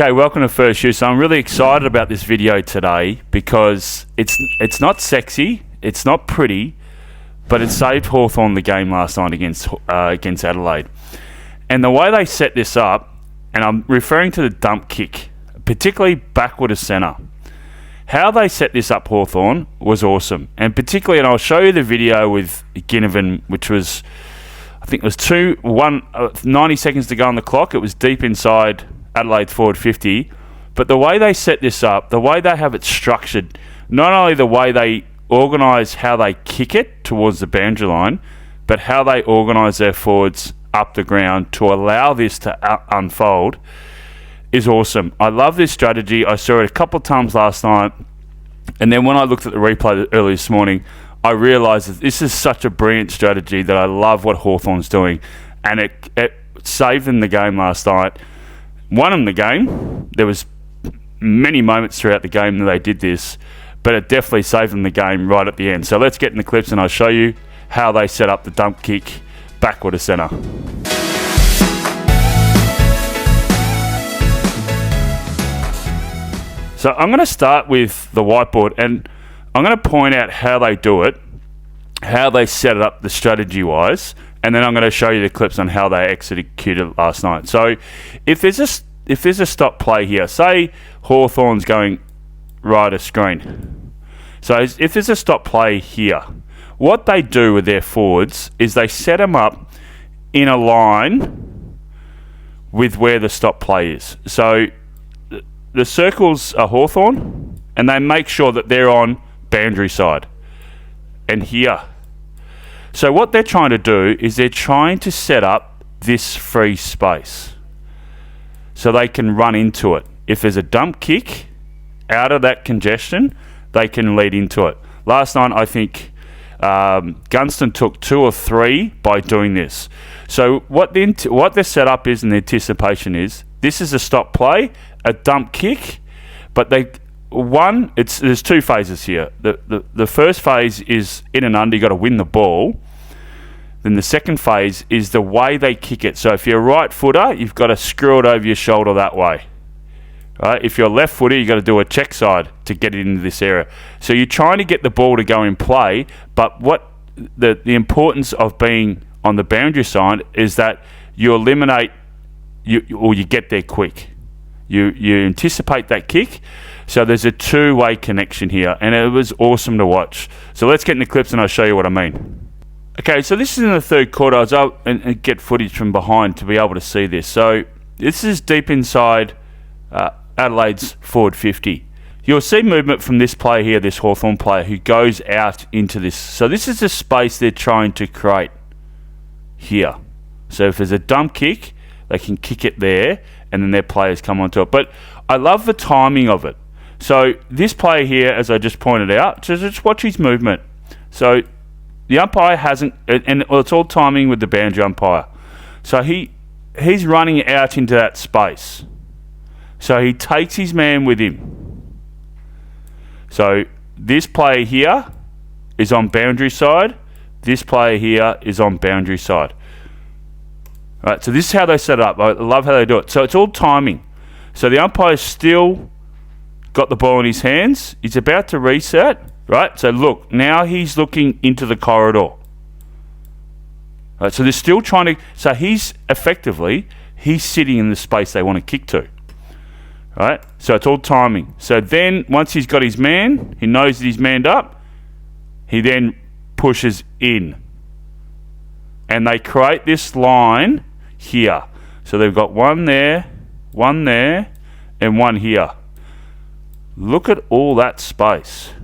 Okay, welcome to First Shoe. So I'm really excited about this video today because it's not sexy, it's not pretty, but it saved Hawthorn the game last night against Adelaide. And the way they set this up, and I'm referring to the dump kick, particularly backward of centre. How they set this up, Hawthorn, was awesome. And particularly, and I'll show you the video with Ginnivan, which was, I think it was 90 seconds to go on the clock. It was deep inside Adelaide forward 50. But the way they set this up, the way they have it structured, not only the way they organise how they kick it towards the boundary line, but how they organise their forwards up the ground to allow this to unfold is awesome. I love this strategy. I saw it a couple of times last night, and then when I looked at the replay early this morning, I realised that this is such a brilliant strategy that I love what Hawthorn's doing, and it saved them the game last night. Won them the game. There was many moments throughout the game that they did this, but it definitely saved them the game right at the end. So let's get in the clips and I'll show you how they set up the dump kick backward to centre. So I'm going to start with the whiteboard, and I'm going to point out how they do it, how they set it up the strategy-wise, and then I'm going to show you the clips on how they executed it last night. So if there's a stop play here, say Hawthorn's going right of screen. So if there's a stop play here, what they do with their forwards is they set them up in a line with where the stop play is. So the circles are Hawthorn, and they make sure that they're on boundary side and here. So what they're trying to do is they're trying to set up this free space so they can run into it. If there's a dump kick out of that congestion, they can lead into it. Last night, I think Gunston took 2 or 3 by doing this. So what the setup is and the anticipation is, this is a stop play, a dump kick, but there's 2 phases here. The first phase is in and under, you got to win the ball. Then the second phase is the way they kick it. So if you're a right footer, you've got to screw it over your shoulder that way. Right? If you're a left footer, you've got to do a check side to get it into this area. So you're trying to get the ball to go in play, but what the importance of being on the boundary side is that you eliminate or you get there quick. You anticipate that kick. So there's a 2-way connection here, and it was awesome to watch. So let's get in the clips and I'll show you what I mean. Okay, so this is in the third quarter. I was up and get footage from behind to be able to see this. So this is deep inside Adelaide's forward 50. You'll see movement from this player here, this Hawthorn player, who goes out into this. So this is the space they're trying to create here. So if there's a dump kick, they can kick it there, and then their players come onto it. But I love the timing of it. So this player here, as I just pointed out, just watch his movement. So the umpire hasn't, and it's all timing with the boundary umpire. So he's running out into that space. So he takes his man with him. So this player here is on boundary side. This player here is on boundary side. Right, so this is how they set it up. I love how they do it. So it's all timing. So the umpire's still got the ball in his hands. He's about to reset. Right, so look, now he's looking into the corridor. Right, so they're still trying to... So he's sitting in the space they want to kick to. Right, so it's all timing. So then, once he's got his man, he knows that he's manned up, he then pushes in. And they create this line here. So they've got one there, and one here. Look at all that space.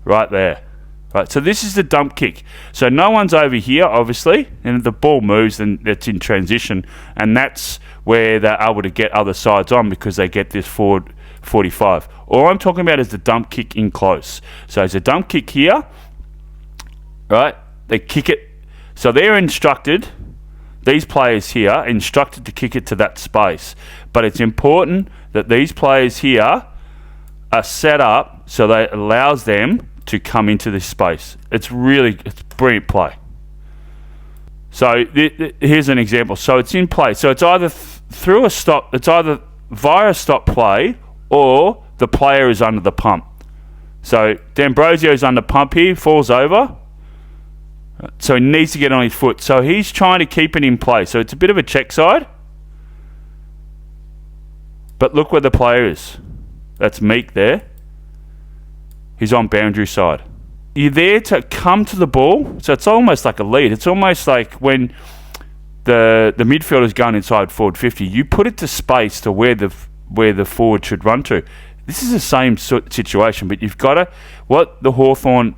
Right there. Right, so this is the dump kick. So no one's over here, obviously, and if the ball moves, then it's in transition, and that's where they're able to get other sides on because they get this forward 45. All I'm talking about is the dump kick in close. So it's a dump kick here, right? They kick it. So they're instructed, these players here, are instructed to kick it to that space. But it's important that these players here are set up so that it allows them to come into this space. It's brilliant play. So here's an example. So it's in play. So it's either through a stop. It's either via a stop play or the player is under the pump. So D'Ambrosio's under pump here, falls over. So he needs to get on his foot. So he's trying to keep it in play. So it's a bit of a check side. But look where the player is. That's Meek there. He's on boundary side. You're there to come to the ball. So it's almost like a lead. It's almost like when the midfielder's going inside forward 50. You put it to space to where the forward should run to. This is the same situation, but you've got to, what the Hawthorn,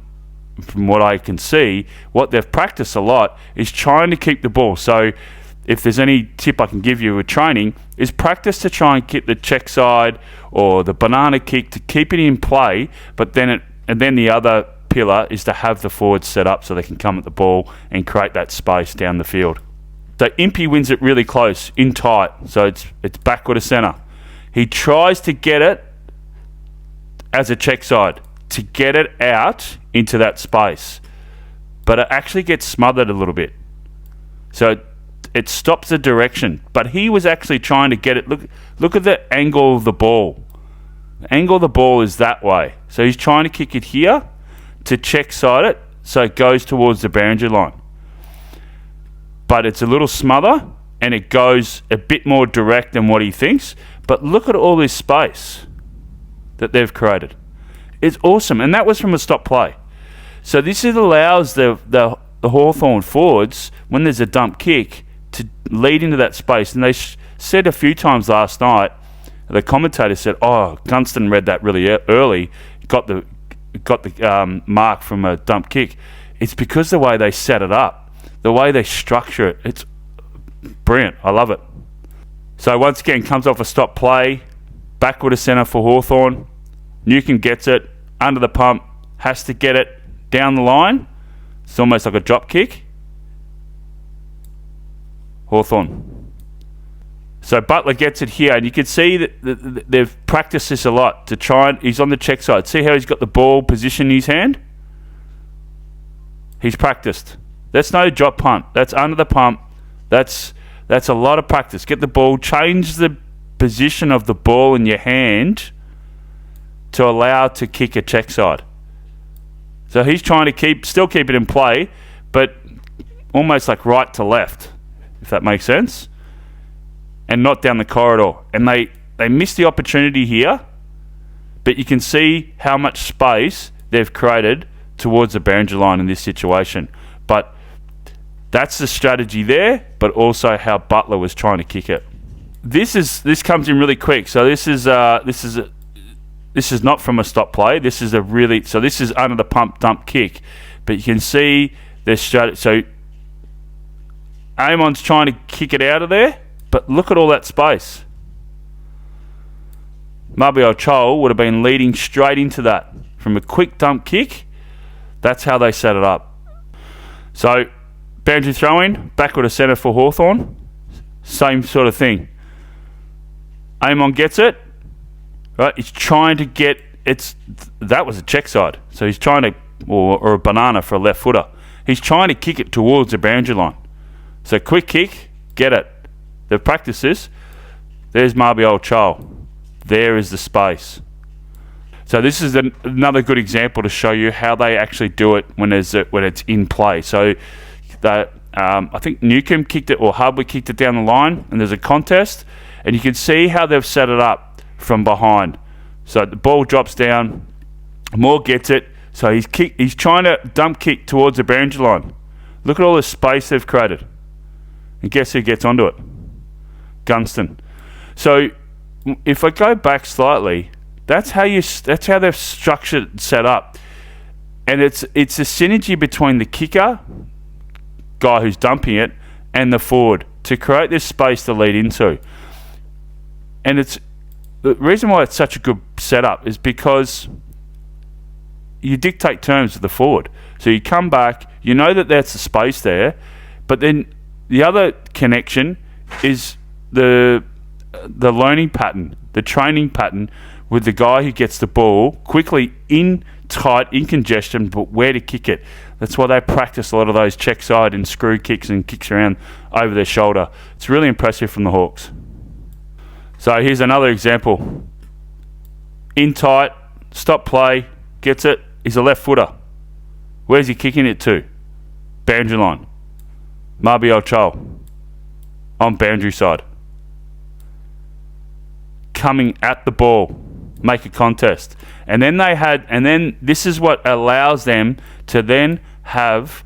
from what I can see, what they've practiced a lot is trying to keep the ball. So if there's any tip I can give you with training, is practice to try and get the check side or the banana kick to keep it in play, but then then the other pillar is to have the forwards set up so they can come at the ball and create that space down the field. So Impey wins it really close, in tight, so it's backward to centre. He tries to get it as a check side, to get it out into that space. But it actually gets smothered a little bit. So it stops the direction. But he was actually trying to get it. Look at the angle of the ball. The angle of the ball is that way. So he's trying to kick it here to check side it so it goes towards the boundary line. But it's a little smother and it goes a bit more direct than what he thinks. But look at all this space that they've created. It's awesome, and that was from a stop play. So this allows the Hawthorn forwards, when there's a dump kick, to lead into that space. And they said a few times last night, the commentator said, Gunston read that really early, got the mark from a dump kick. It's because the way they set it up, the way they structure it, it's brilliant. I love it. So once again, comes off a stop play, backward to centre for Hawthorn. Newcomb gets it, under the pump, has to get it down the line. It's almost like a drop kick. Hawthorn. So Butler gets it here, and you can see that they've practiced this a lot to try and, he's on the check side. See how he's got the ball positioned in his hand? He's practiced. That's no drop punt. That's under the pump. That's a lot of practice. Get the ball, change the position of the ball in your hand to allow to kick a check side. So he's trying to still keep it in play, but almost like right to left, if that makes sense, and not down the corridor. And they missed the opportunity here, but you can see how much space they've created towards the boundary line in this situation. But that's the strategy there, but also how Butler was trying to kick it. This comes in really quick. So this is not from a stop play. This is this is under the pump dump kick, but you can see their strategy. So Amon's trying to kick it out of there, but look at all that space. Mabior Chol would have been leading straight into that from a quick dump kick. That's how they set it up. So boundary throw-in, backward to centre for Hawthorn. Same sort of thing. Amon gets it. Right, he's trying to get that was a check side. So he's trying to, or a banana for a left footer. He's trying to kick it towards the boundary line. So quick kick, get it. They've practiced this. There's Mabior Chol. There is the space. So this is another good example to show you how they actually do it when it's in play. So I think Newcomb kicked it, or Hubley kicked it down the line, and there's a contest, and you can see how they've set it up from behind. So the ball drops down, Moore gets it, so he's trying to dump kick towards the boundary line. Look at all the space they've created. And guess who gets onto it? Gunston. So if I go back slightly, that's how they've structured, set up, and it's a synergy between the kicker, guy who's dumping it, and the forward to create this space to lead into. And it's the reason why it's such a good setup is because you dictate terms with the forward. So you come back, you know that that's the space there, but then the other connection is the learning pattern, the training pattern with the guy who gets the ball quickly in tight, in congestion, but where to kick it. That's why they practice a lot of those check side and screw kicks and kicks around over their shoulder. It's really impressive from the Hawks. So here's another example. In tight, stop play, gets it. He's a left footer. Where's he kicking it to? Boundary line. Marbiel Chol on boundary side. Coming at the ball, make a contest. And then this is what allows them to then have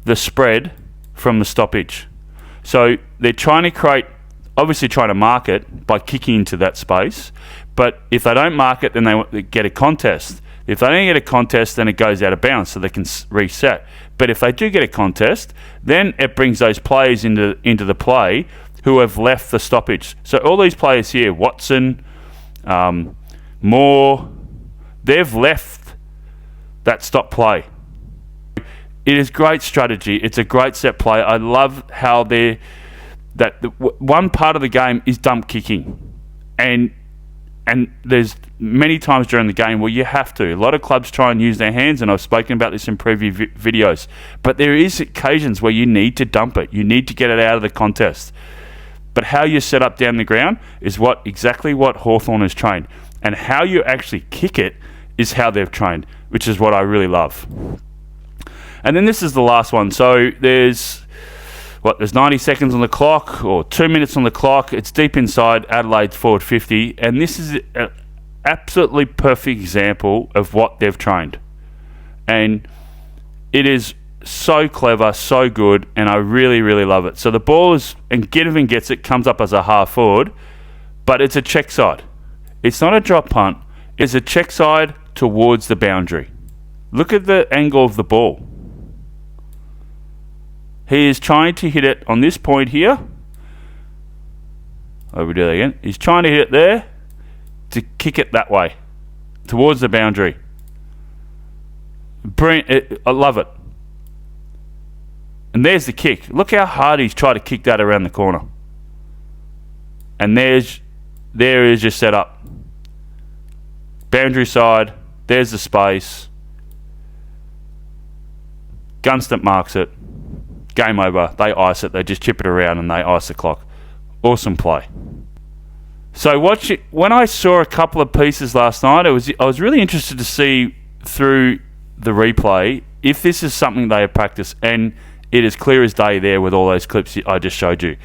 the spread from the stoppage. So they're trying to mark it by kicking into that space. But if they don't mark it, then they get a contest. If they don't get a contest, then it goes out of bounds, so they can reset. But if they do get a contest, then it brings those players into the play who have left the stoppage. So all these players here, Watson, Moore, they've left that stop play. It is great strategy. It's a great set play. I love how one part of the game is dump kicking, and there's many times during the game where you have to. A lot of clubs try and use their hands, and I've spoken about this in previous videos. But there is occasions where you need to dump it. You need to get it out of the contest. But how you set up down the ground is exactly what Hawthorn has trained. And how you actually kick it is how they've trained, which is what I really love. And then this is the last one. So there's 90 seconds on the clock, or 2 minutes on the clock. It's deep inside Adelaide's forward 50, and this is an absolutely perfect example of what they've trained. And it is so clever, so good, and I really, really love it. So the ball is, and Ginnivan gets it, comes up as a half forward, but it's a check side. It's not a drop punt. It's a check side towards the boundary. Look at the angle of the ball. He is trying to hit it on this point here. Oh, we do that again. He's trying to hit it there to kick it that way, towards the boundary. Brilliant. I love it. And there's the kick. Look how hard he's tried to kick that around the corner. And there is your setup. Boundary side. There's the space. Gunston marks it. Game over. They ice it. They just chip it around and they ice the clock. Awesome play. So when I saw a couple of pieces last night, I was really interested to see through the replay if this is something they have practiced, and it is clear as day there with all those clips I just showed you.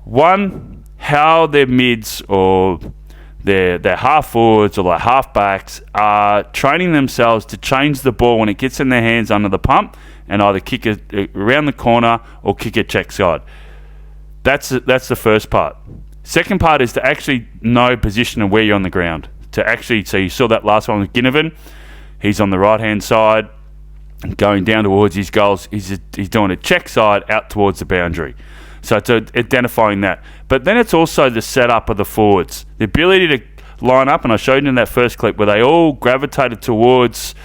One, how their mids or their half forwards or their half backs are training themselves to change the ball when it gets in their hands under the pump, and either kick it around the corner or kick it check side. That's the first part. Second part is to actually know position and where you're on the ground. So you saw that last one with Ginnivan. He's on the right-hand side, going down towards his goals. He's doing a check side out towards the boundary. So it's identifying that. But then it's also the setup of the forwards. The ability to line up, and I showed you in that first clip where they all gravitated towards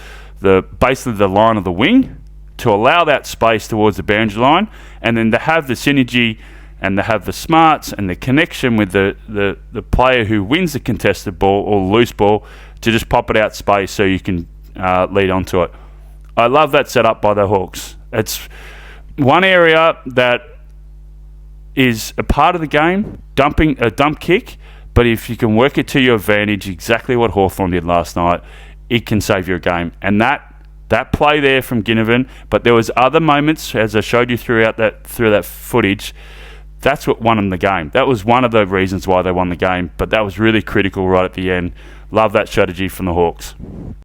basically the line of the wing, to allow that space towards the boundary line, and then to have the synergy and to have the smarts and the connection with the player who wins the contested ball or loose ball to just pop it out space so you can lead onto it. I love that setup by the Hawks. It's one area that is a part of the game, a dump kick, but if you can work it to your advantage, exactly what Hawthorn did last night, it can save your game. And that play there from Ginnivan, but there was other moments, as I showed you through that footage, that's what won them the game. That was one of the reasons why they won the game, but that was really critical right at the end. Love that strategy from the Hawks.